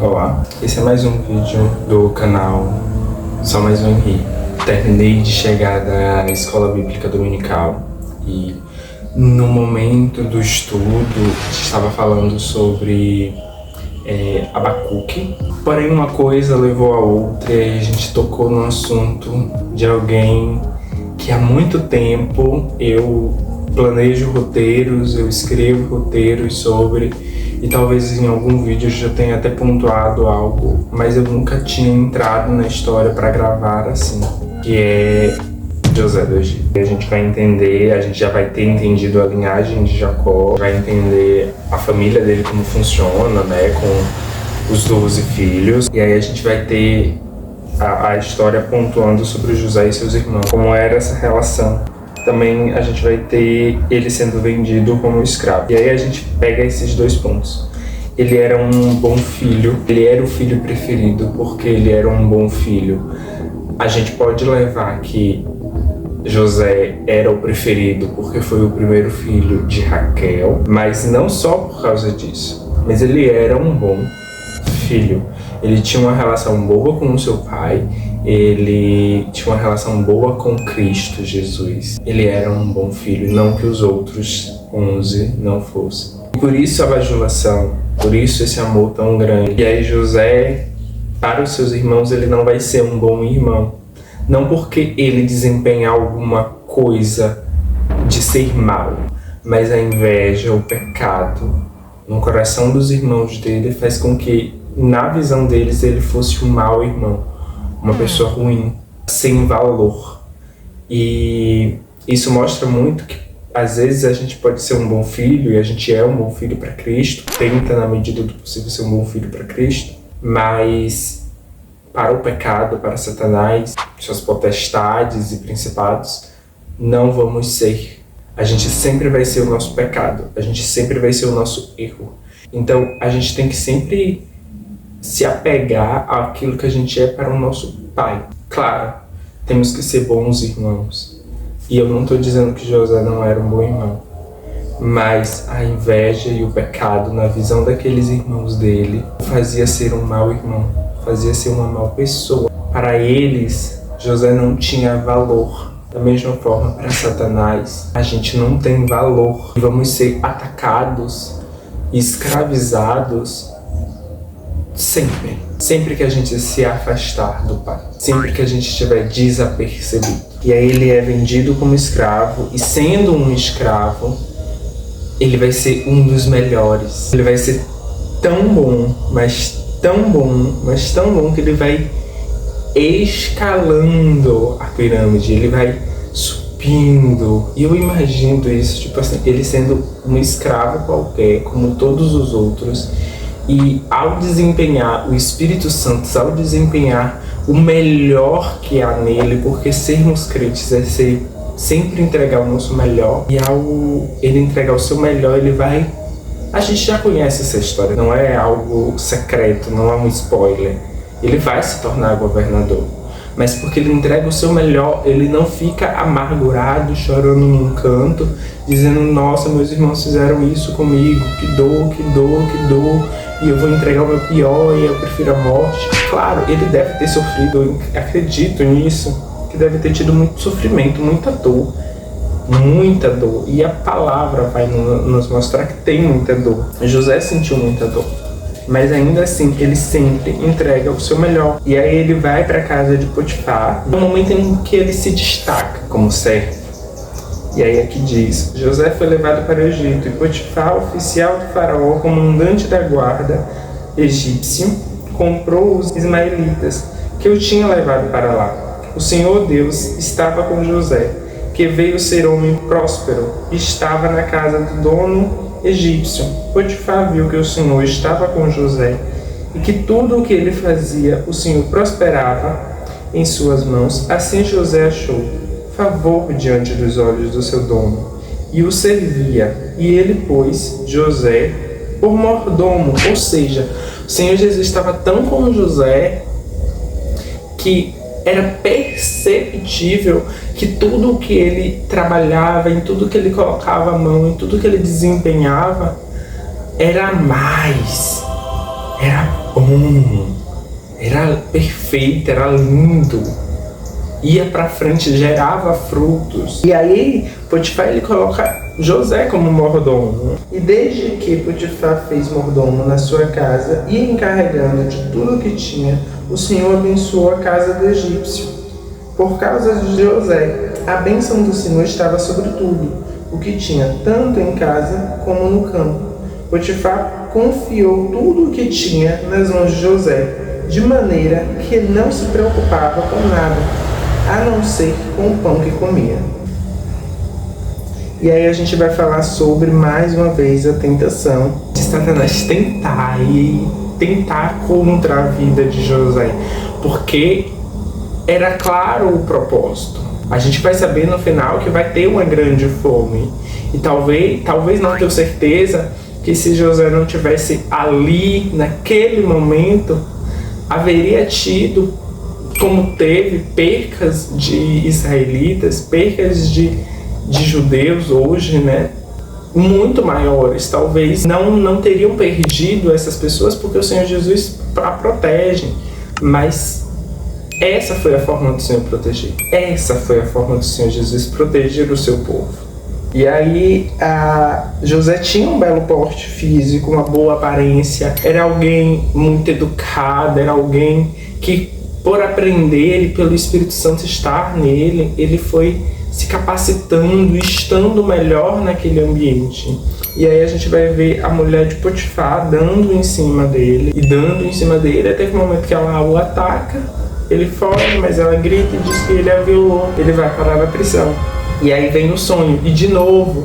Olá, esse é mais um vídeo do canal Só Mais Um Ri. Terminei de chegar da escola bíblica dominical e no momento do estudo a gente estava falando sobre Abacuque. Porém uma coisa levou a outra e a gente tocou no assunto de alguém que há muito tempo eu planejo roteiros, eu escrevo roteiros sobre, e talvez em algum vídeo eu já tenha até pontuado algo, mas eu nunca tinha entrado na história para gravar assim, que é José do Egito. A gente vai entender, a gente já vai ter entendido a linhagem de Jacó, vai entender a família dele como funciona, né, com os 12 filhos, e aí a gente vai ter a história pontuando sobre José e seus irmãos, como era essa relação. Também a gente vai ter ele sendo vendido como escravo. E aí a gente pega esses dois pontos. Ele era um bom filho, ele era o filho preferido porque ele era um bom filho. A gente pode levar que José era o preferido porque foi o primeiro filho de Raquel, mas não só por causa disso, mas ele era um bom filho. Ele tinha uma relação boa com o seu pai, ele tinha uma relação boa com Cristo Jesus. Ele era um bom filho, não que os outros 11 não fossem. Por isso a bajulação, por isso esse amor tão grande. E aí José, para os seus irmãos, ele não vai ser um bom irmão. Não porque ele desempenha alguma coisa de ser mau, mas a inveja, o pecado no coração dos irmãos dele faz com que, na visão deles, ele fosse um mau irmão, uma pessoa ruim, sem valor. E isso mostra muito que às vezes a gente pode ser um bom filho, e a gente é um bom filho para Cristo, tenta na medida do possível ser um bom filho para Cristo, mas para o pecado, para Satanás, suas potestades e principados, não vamos ser. A gente sempre vai ser o nosso pecado, a gente sempre vai ser o nosso erro. Então a gente tem que sempre se apegar àquilo que a gente é para o nosso pai. Claro, temos que ser bons irmãos. E eu não estou dizendo que José não era um bom irmão, mas a inveja e o pecado na visão daqueles irmãos dele fazia ser um mau irmão, fazia ser uma mau pessoa. Para eles, José não tinha valor. Da mesma forma, para Satanás, a gente não tem valor. E vamos ser atacados, escravizados sempre. Sempre que a gente se afastar do Pai. Sempre que a gente estiver desapercebido. E aí ele é vendido como escravo. E sendo um escravo, ele vai ser um dos melhores. Ele vai ser tão bom, mas tão bom, mas tão bom que ele vai escalando a pirâmide, ele vai subindo. E eu imagino isso, tipo assim, ele sendo um escravo qualquer, como todos os outros, e ao desempenhar o Espírito Santo, ao desempenhar o melhor que há nele, porque sermos crentes é sempre entregar o nosso melhor, e ao ele entregar o seu melhor, ele vai... A gente já conhece essa história, não é algo secreto, não é um spoiler. Ele vai se tornar governador, mas porque ele entrega o seu melhor, ele não fica amargurado, chorando num canto, dizendo: nossa, meus irmãos fizeram isso comigo, que dor, e eu vou entregar o meu pior e eu prefiro a morte. Claro, ele deve ter sofrido, eu acredito nisso, que deve ter tido muito sofrimento, muita dor, e a palavra vai nos mostrar que tem muita dor. José sentiu muita dor, mas ainda assim ele sempre entrega o seu melhor. E aí ele vai para a casa de Potifar, no momento em que ele se destaca como servo. E aí aqui diz: José foi levado para o Egito, e Potifar, oficial do faraó, comandante da guarda egípcio, comprou os ismaelitas que o tinha levado para lá. O Senhor Deus estava com José, que veio ser homem próspero, e estava na casa do dono egípcio. Potifar viu que o Senhor estava com José e que tudo o que ele fazia, o Senhor prosperava em suas mãos. Assim José achou favor diante dos olhos do seu dono e o servia. E ele pôs José por mordomo, ou seja, o Senhor Jesus estava tão com José que era perceptível que tudo o que ele trabalhava, em tudo que ele colocava a mão, em tudo que ele desempenhava, era mais, era bom, era perfeito, era lindo, ia pra frente, gerava frutos. E aí Potifar ele coloca José como mordomo. E desde que Potifar fez mordomo na sua casa e encarregando de tudo que tinha, o Senhor abençoou a casa do egípcio. Por causa de José, a bênção do Senhor estava sobre tudo, o que tinha, tanto em casa como no campo. Potifar confiou tudo o que tinha nas mãos de José, de maneira que não se preocupava com nada, a não ser com o pão que comia. E aí a gente vai falar sobre, mais uma vez, a tentação de Satanás tentar contra a vida de José, porque era claro o propósito. A gente vai saber no final que vai ter uma grande fome. E talvez não tenho certeza que se José não tivesse ali, naquele momento, haveria tido, como teve, percas de israelitas, percas de judeus hoje, né? Muito maiores. Talvez não teriam perdido essas pessoas porque o Senhor Jesus a protege. Mas essa foi a forma do Senhor proteger. Essa foi a forma do Senhor Jesus proteger o seu povo. E aí, José tinha um belo porte físico, uma boa aparência, era alguém muito educado, era alguém que, por aprender e pelo Espírito Santo estar nele, ele foi se capacitando, estando melhor naquele ambiente. E aí a gente vai ver a mulher de Potifar dando em cima dele, até que o momento que ela o ataca, ele foge, mas ela grita e diz que ele a violou, ele vai parar na prisão. E aí vem o sonho, e de novo,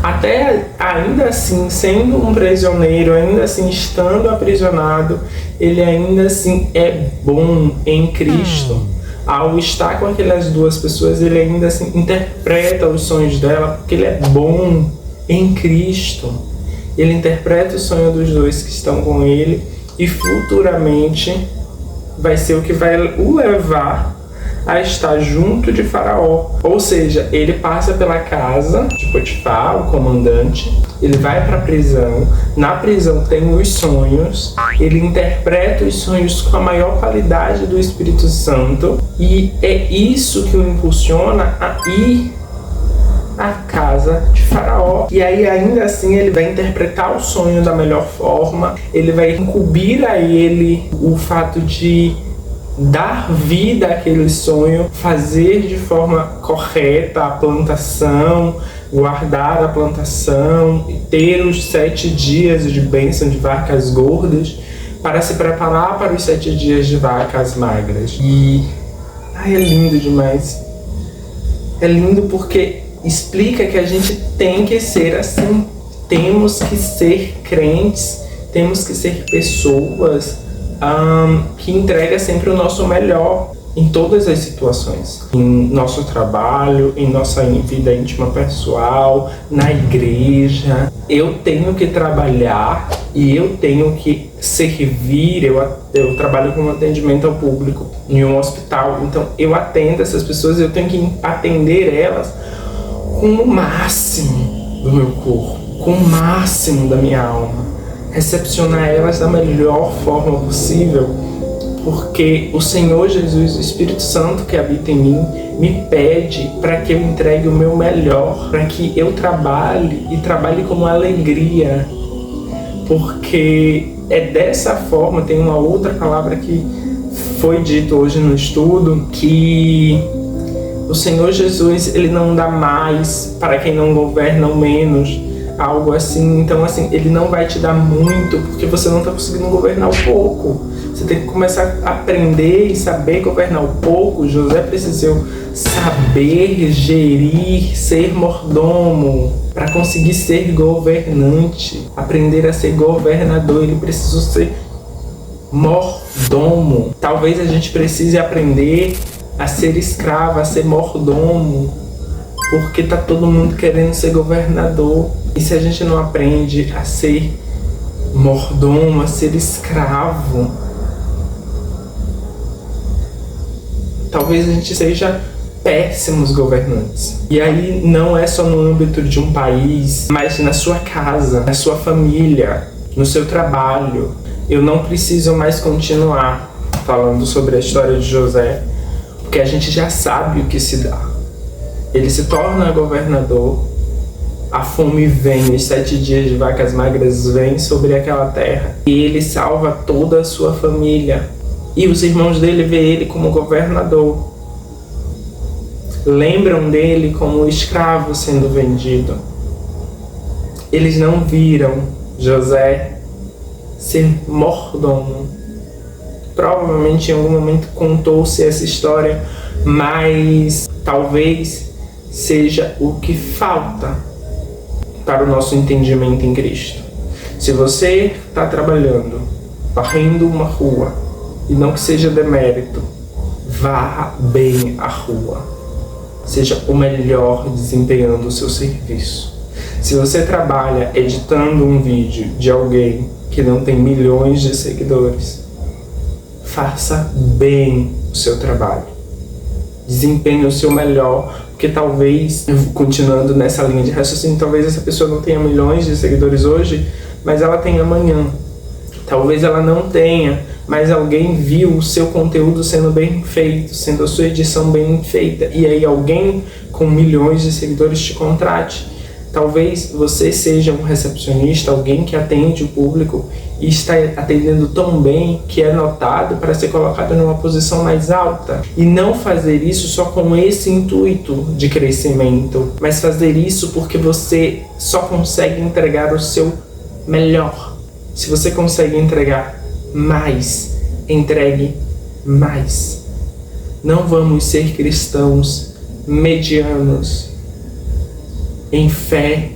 até ainda assim, sendo um prisioneiro, ainda assim estando aprisionado, ele ainda assim é bom em Cristo. Ao estar com aquelas duas pessoas, ele ainda assim interpreta os sonhos dela, porque ele é bom em Cristo. Ele interpreta o sonho dos dois que estão com ele, e futuramente vai ser o que vai o levar a estar junto de Faraó. Ou seja, ele passa pela casa de Potifar, o comandante, ele vai para a prisão, na prisão tem os sonhos, ele interpreta os sonhos com a maior qualidade do Espírito Santo, e é isso que o impulsiona a ir à casa de Faraó. E aí ainda assim ele vai interpretar o sonho da melhor forma, ele vai incumbir a ele o fato de dar vida àquele sonho, fazer de forma correta a plantação, guardar a plantação, ter os 7 dias de bênção de vacas gordas para se preparar para os 7 dias de vacas magras. E é lindo demais. É lindo porque explica que a gente tem que ser assim. Temos que ser crentes, temos que ser pessoas que entrega sempre o nosso melhor em todas as situações, em nosso trabalho, em nossa vida íntima pessoal, na igreja. Eu tenho que trabalhar e eu tenho que servir. Eu trabalho com atendimento ao público em um hospital, então eu atendo essas pessoas, eu tenho que atender elas com o máximo do meu corpo, com o máximo da minha alma, recepcionar elas da melhor forma possível, porque o Senhor Jesus, o Espírito Santo que habita em mim, me pede para que eu entregue o meu melhor, para que eu trabalhe com alegria, porque é dessa forma. Tem uma outra palavra que foi dito hoje no estudo, que o Senhor Jesus, ele não dá mais para quem não governa ou menos, algo assim. Então, assim, ele não vai te dar muito porque você não está conseguindo governar o pouco. Você tem que começar a aprender e saber governar o pouco. José precisou saber gerir, ser mordomo para conseguir ser governante, aprender a ser governador. Ele precisou ser mordomo. Talvez a gente precise aprender a ser escravo, a ser mordomo, porque tá todo mundo querendo ser governador. E se a gente não aprende a ser mordomo, a ser escravo, talvez a gente seja péssimos governantes. E aí não é só no âmbito de um país, mas na sua casa, na sua família, no seu trabalho. eu não preciso mais continuar falando sobre a história de José, porque a gente já sabe o que se dá. Ele se torna governador, a fome vem, os 7 dias de vacas magras vêm sobre aquela terra, e ele salva toda a sua família. E os irmãos dele veem ele como governador. Lembram dele como escravo sendo vendido. Eles não viram José ser mordomo. Provavelmente em algum momento contou-se essa história, mas talvez seja o que falta para o nosso entendimento em Cristo. Se você está trabalhando, varrendo uma rua, e não que seja demérito, varra bem a rua. Seja o melhor desempenhando o seu serviço. Se você trabalha editando um vídeo de alguém que não tem milhões de seguidores, faça bem o seu trabalho. Desempenhe o seu melhor, porque talvez, continuando nessa linha de raciocínio, talvez essa pessoa não tenha milhões de seguidores hoje, mas ela tenha amanhã. Talvez ela não tenha, mas alguém viu o seu conteúdo sendo bem feito, sendo a sua edição bem feita, e aí alguém com milhões de seguidores te contrate. Talvez você seja um recepcionista, alguém que atende o público e está atendendo tão bem que é notado para ser colocado numa posição mais alta. E não fazer isso só com esse intuito de crescimento, mas fazer isso porque você só consegue entregar o seu melhor. Se você consegue entregar mais, entregue mais. Não vamos ser cristãos medianos em fé,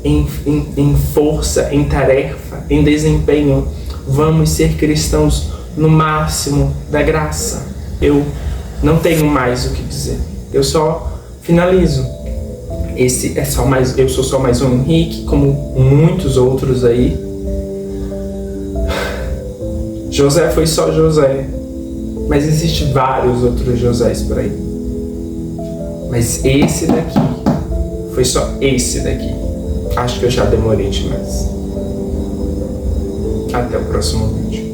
em força, em tarefa, em desempenho. Vamos ser cristãos no máximo da graça. Eu não tenho mais o que dizer. Eu só finalizo. Eu sou só mais um Henrique, como muitos outros aí. José foi só José, mas existem vários outros Josés por aí. Mas esse daqui foi só esse daqui. Acho que eu já demorei demais. Até o próximo vídeo.